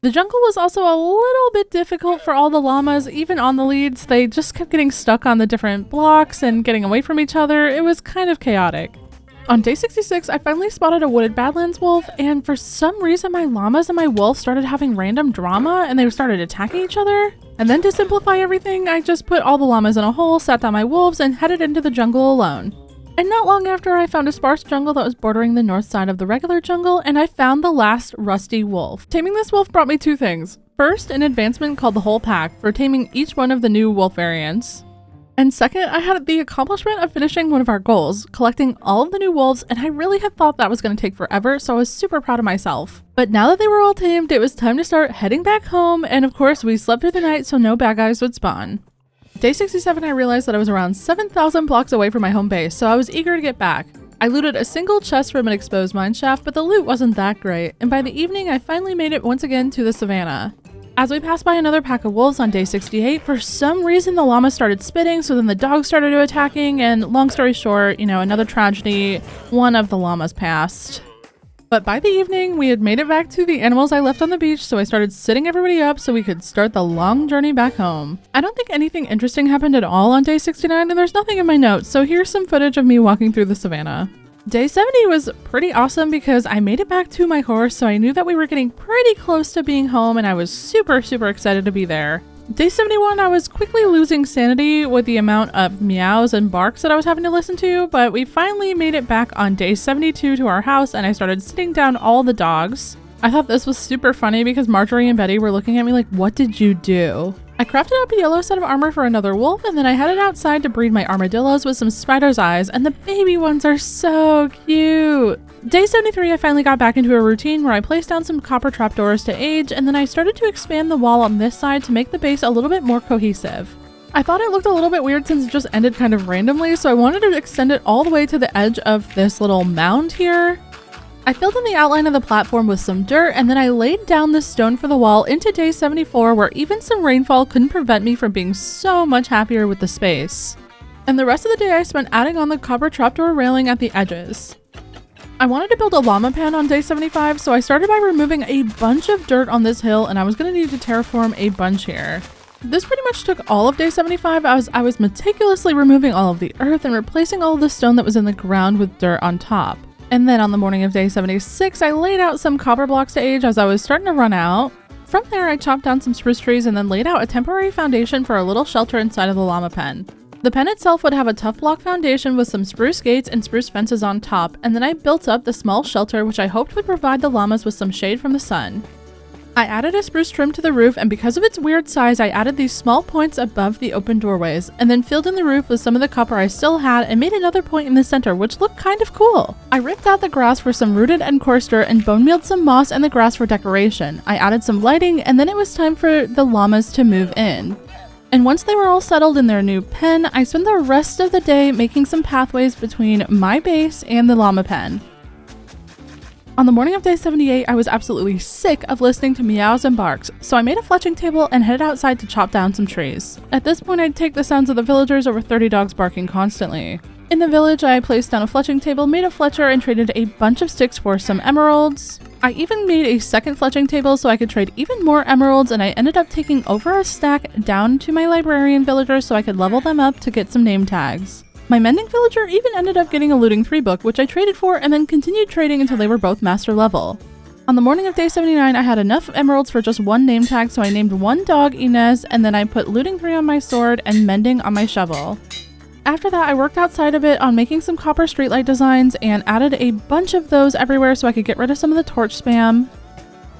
S1: The jungle was also a little bit difficult for all the llamas, even on the leads. They just kept getting stuck on the different blocks and getting away from each other. It was kind of chaotic. On day 66, I finally spotted a wooded badlands wolf, and for some reason my llamas and my wolf started having random drama and they started attacking each other. And then to simplify everything, I just put all the llamas in a hole, sat down my wolves, and headed into the jungle alone. And not long after, I found a sparse jungle that was bordering the north side of the regular jungle, and I found the last rusty wolf. Taming this wolf brought me 2 things. First, an advancement called the Whole Pack for taming each one of the new wolf variants. And second, I had the accomplishment of finishing one of our goals, collecting all of the new wolves, and I really had thought that was going to take forever, so I was super proud of myself. But now that they were all tamed, it was time to start heading back home, and of course we slept through the night so no bad guys would spawn. Day 67, I realized that I was around 7,000 blocks away from my home base, so I was eager to get back. I looted a single chest from an exposed mine shaft, but the loot wasn't that great, and by the evening I finally made it once again to the savanna. As we passed by another pack of wolves on day 68, for some reason the llama started spitting, so then the dogs started attacking, and long story short, another tragedy, one of the llamas passed. But by the evening, we had made it back to the animals I left on the beach, so I started sitting everybody up so we could start the long journey back home. I don't think anything interesting happened at all on day 69, and there's nothing in my notes, so here's some footage of me walking through the savanna. Day 70 was pretty awesome because I made it back to my horse, so I knew that we were getting pretty close to being home, and I was super excited to be there. Day 71, I was quickly losing sanity with the amount of meows and barks that I was having to listen to, but we finally made it back on day 72 to our house, and I started sitting down all the dogs. I thought this was super funny because Marjorie and Betty were looking at me like, what did you do? I crafted up a yellow set of armor for another wolf, and then I headed outside to breed my armadillos with some spider's eyes, and the baby ones are so cute! Day 73, I finally got back into a routine where I placed down some copper trapdoors to age, and then I started to expand the wall on this side to make the base a little bit more cohesive. I thought it looked a little bit weird since it just ended kind of randomly, so I wanted to extend it all the way to the edge of this little mound here. I filled in the outline of the platform with some dirt, and then I laid down the stone for the wall into day 74, where even some rainfall couldn't prevent me from being so much happier with the space. And the rest of the day I spent adding on the copper trapdoor railing at the edges. I wanted to build a llama pen on day 75, so I started by removing a bunch of dirt on this hill, and I was going to need to terraform a bunch here. This pretty much took all of day 75 as I was meticulously removing all of the earth and replacing all of the stone that was in the ground with dirt on top. And then on the morning of day 76, I laid out some copper blocks to age as I was starting to run out. From there, I chopped down some spruce trees and then laid out a temporary foundation for a little shelter inside of the llama pen. The pen itself would have a tough block foundation with some spruce gates and spruce fences on top, and then I built up the small shelter which I hoped would provide the llamas with some shade from the sun. I added a spruce trim to the roof, and because of its weird size, I added these small points above the open doorways, and then filled in the roof with some of the copper I still had and made another point in the center, which looked kind of cool. I ripped out the grass for some rooted and coarse dirt and bone mealed some moss and the grass for decoration. I added some lighting, and then it was time for the llamas to move in. And once they were all settled in their new pen, I spent the rest of the day making some pathways between my base and the llama pen. On the morning of day 78, I was absolutely sick of listening to meows and barks, so I made a fletching table and headed outside to chop down some trees. At this point, I'd take the sounds of the villagers over 30 dogs barking constantly. In the village, I placed down a fletching table, made a fletcher, and traded a bunch of sticks for some emeralds. I even made a second fletching table so I could trade even more emeralds, and I ended up taking over a stack down to my librarian villagers so I could level them up to get some name tags. My mending villager even ended up getting a looting 3 book, which I traded for and then continued trading until they were both master level. On the morning of day 79, I had enough emeralds for just one name tag, so I named one dog Inez, and then I put looting 3 on my sword and mending on my shovel. After that, I worked outside of it on making some copper streetlight designs and added a bunch of those everywhere so I could get rid of some of the torch spam.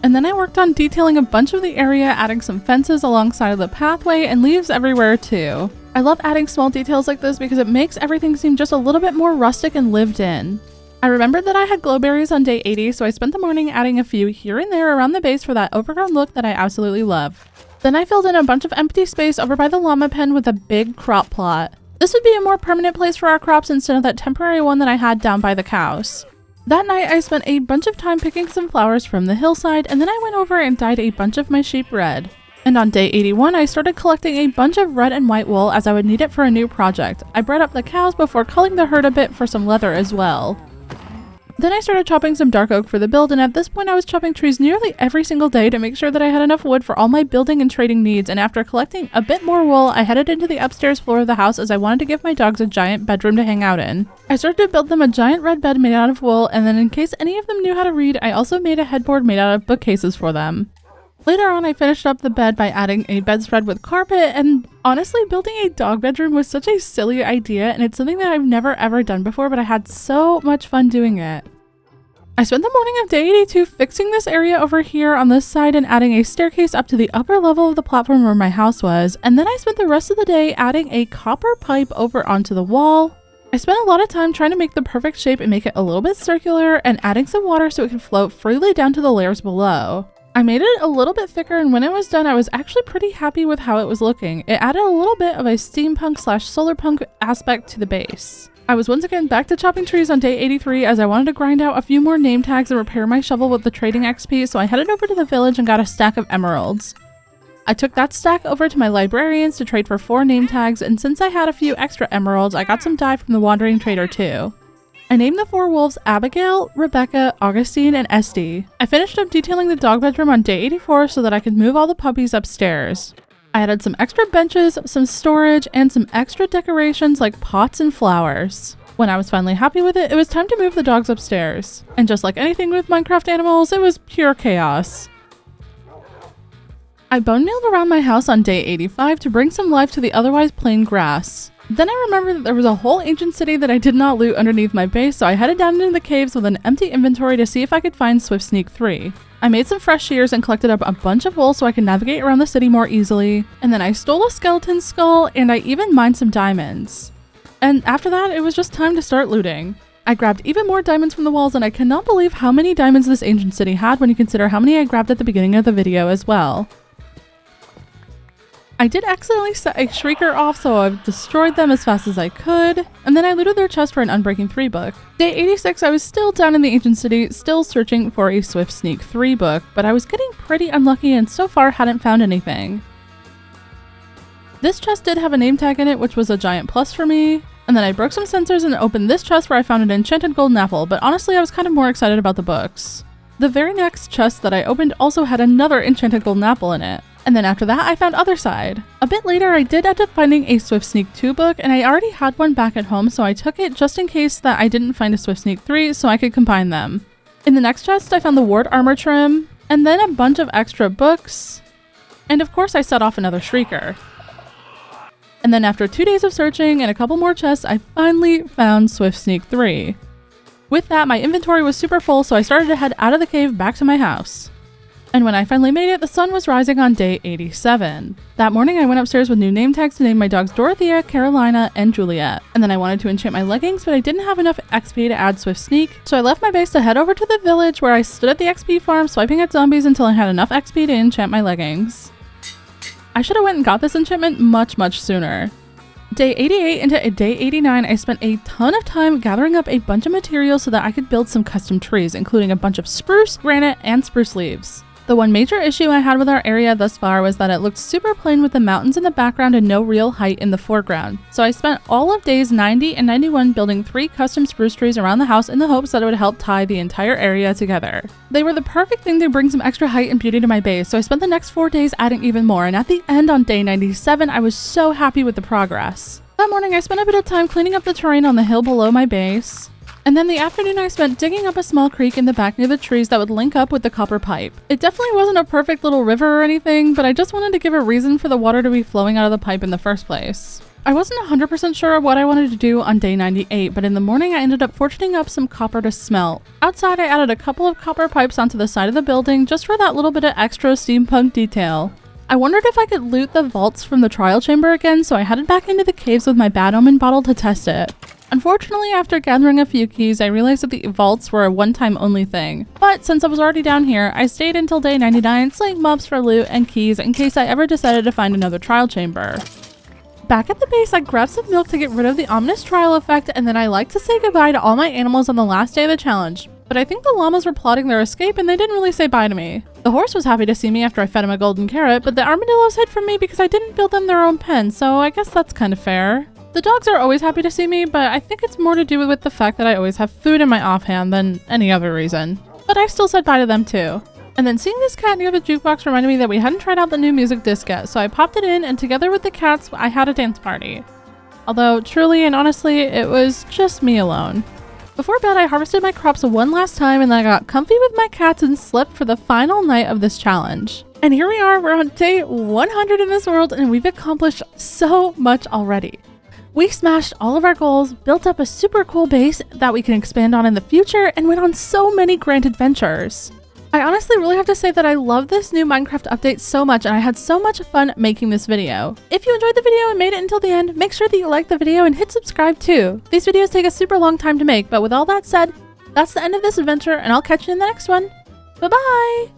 S1: And then I worked on detailing a bunch of the area, adding some fences alongside of the pathway and leaves everywhere too. I love adding small details like this because it makes everything seem just a little bit more rustic and lived in. I remembered that I had glowberries on day 80, so I spent the morning adding a few here and there around the base for that overgrown look that I absolutely love. Then I filled in a bunch of empty space over by the llama pen with a big crop plot. This would be a more permanent place for our crops instead of that temporary one that I had down by the cows. That night, I spent a bunch of time picking some flowers from the hillside, and then I went over and dyed a bunch of my sheep red. And on day 81, I started collecting a bunch of red and white wool as I would need it for a new project. I bred up the cows before culling the herd a bit for some leather as well. Then I started chopping some dark oak for the build, and at this point I was chopping trees nearly every single day to make sure that I had enough wood for all my building and trading needs, and after collecting a bit more wool, I headed into the upstairs floor of the house as I wanted to give my dogs a giant bedroom to hang out in. I started to build them a giant red bed made out of wool, and then in case any of them knew how to read, I also made a headboard made out of bookcases for them. Later on, I finished up the bed by adding a bedspread with carpet, and honestly, building a dog bedroom was such a silly idea, and it's something that I've never ever done before, but I had so much fun doing it. I spent the morning of day 82 fixing this area over here on this side and adding a staircase up to the upper level of the platform where my house was, and then I spent the rest of the day adding a copper pipe over onto the wall. I spent a lot of time trying to make the perfect shape and make it a little bit circular, and adding some water so it could float freely down to the layers below. I made it a little bit thicker, and when it was done, I was actually pretty happy with how it was looking. It added a little bit of a steampunk / solarpunk aspect to the base. I was once again back to chopping trees on day 83 as I wanted to grind out a few more name tags and repair my shovel with the trading XP, so I headed over to the village and got a stack of emeralds. I took that stack over to my librarians to trade for 4 name tags, and since I had a few extra emeralds, I got some dye from the wandering trader too. I named the 4 wolves Abigail, Rebecca, Augustine, and Esty. I finished up detailing the dog bedroom on day 84 so that I could move all the puppies upstairs. I added some extra benches, some storage, and some extra decorations like pots and flowers. When I was finally happy with it, it was time to move the dogs upstairs. And just like anything with Minecraft animals, it was pure chaos. I bone mealed around my house on day 85 to bring some life to the otherwise plain grass. Then I remembered that there was a whole ancient city that I did not loot underneath my base, so I headed down into the caves with an empty inventory to see if I could find Swift Sneak 3. I made some fresh shears and collected up a bunch of wool so I could navigate around the city more easily, and then I stole a skeleton skull and I even mined some diamonds. And after that, it was just time to start looting. I grabbed even more diamonds from the walls, and I cannot believe how many diamonds this ancient city had when you consider how many I grabbed at the beginning of the video as well. I did accidentally set a shrieker off, so I destroyed them as fast as I could, and then I looted their chest for an Unbreaking 3 book. Day 86, I was still down in the ancient city, still searching for a Swift Sneak 3 book, but I was getting pretty unlucky and so far hadn't found anything. This chest did have a name tag in it, which was a giant plus for me. And then I broke some sensors and opened this chest where I found an enchanted golden apple, but honestly I was kind of more excited about the books. The very next chest that I opened also had another enchanted golden apple in it. And then after that I found Other Side. A bit later I did end up finding a Swift Sneak 2 book, and I already had one back at home, so I took it just in case that I didn't find a Swift Sneak 3 so I could combine them. In the next chest I found the Ward Armor Trim, and then a bunch of extra books, and of course I set off another Shrieker. And then after 2 days of searching and a couple more chests, I finally found Swift Sneak 3. With that, my inventory was super full, so I started to head out of the cave back to my house. And when I finally made it, the sun was rising on day 87. That morning I went upstairs with new name tags to name my dogs Dorothea, Carolina, and Juliet. And then I wanted to enchant my leggings, but I didn't have enough XP to add Swift Sneak, so I left my base to head over to the village where I stood at the XP farm swiping at zombies until I had enough XP to enchant my leggings. I should have went and got this enchantment much sooner. Day 88 into day 89, I spent a ton of time gathering up a bunch of materials so that I could build some custom trees, including a bunch of spruce, granite, and spruce leaves. The one major issue I had with our area thus far was that it looked super plain with the mountains in the background and no real height in the foreground. So I spent all of days 90 and 91 building 3 custom spruce trees around the house in the hopes that it would help tie the entire area together. They were the perfect thing to bring some extra height and beauty to my base, so I spent the next 4 days adding even more, and at the end on day 97, I was so happy with the progress. That morning I spent a bit of time cleaning up the terrain on the hill below my base. And then the afternoon I spent digging up a small creek in the back near the trees that would link up with the copper pipe. It definitely wasn't a perfect little river or anything, but I just wanted to give a reason for the water to be flowing out of the pipe in the first place. I wasn't 100% sure what I wanted to do on day 98, but in the morning I ended up fortuning up some copper to smelt. Outside I added a couple of copper pipes onto the side of the building just for that little bit of extra steampunk detail. I wondered if I could loot the vaults from the trial chamber again, so I headed back into the caves with my Bad Omen bottle to test it. Unfortunately, after gathering a few keys, I realized that the vaults were a one-time only thing. But since I was already down here, I stayed until day 99 slaying mobs for loot and keys in case I ever decided to find another trial chamber. Back at the base, I grabbed some milk to get rid of the ominous trial effect, and then I like to say goodbye to all my animals on the last day of the challenge. But I think the llamas were plotting their escape and they didn't really say bye to me. The horse was happy to see me after I fed him a golden carrot, but the armadillos hid from me because I didn't build them their own pen, so I guess that's kind of fair. The dogs are always happy to see me, but I think it's more to do with the fact that I always have food in my offhand than any other reason. But I still said bye to them too. And then seeing this cat near the jukebox reminded me that we hadn't tried out the new music disc yet, so I popped it in, and together with the cats, I had a dance party. Although, truly and honestly, it was just me alone. Before bed, I harvested my crops one last time, and then I got comfy with my cats and slept for the final night of this challenge. And here we are, we're on day 100 in this world, and we've accomplished so much already. We smashed all of our goals, built up a super cool base that we can expand on in the future, and went on so many grand adventures. I honestly really have to say that I love this new Minecraft update so much, and I had so much fun making this video. If you enjoyed the video and made it until the end, make sure that you like the video and hit subscribe too. These videos take a super long time to make, but with all that said, that's the end of this adventure, and I'll catch you in the next one. Bye bye!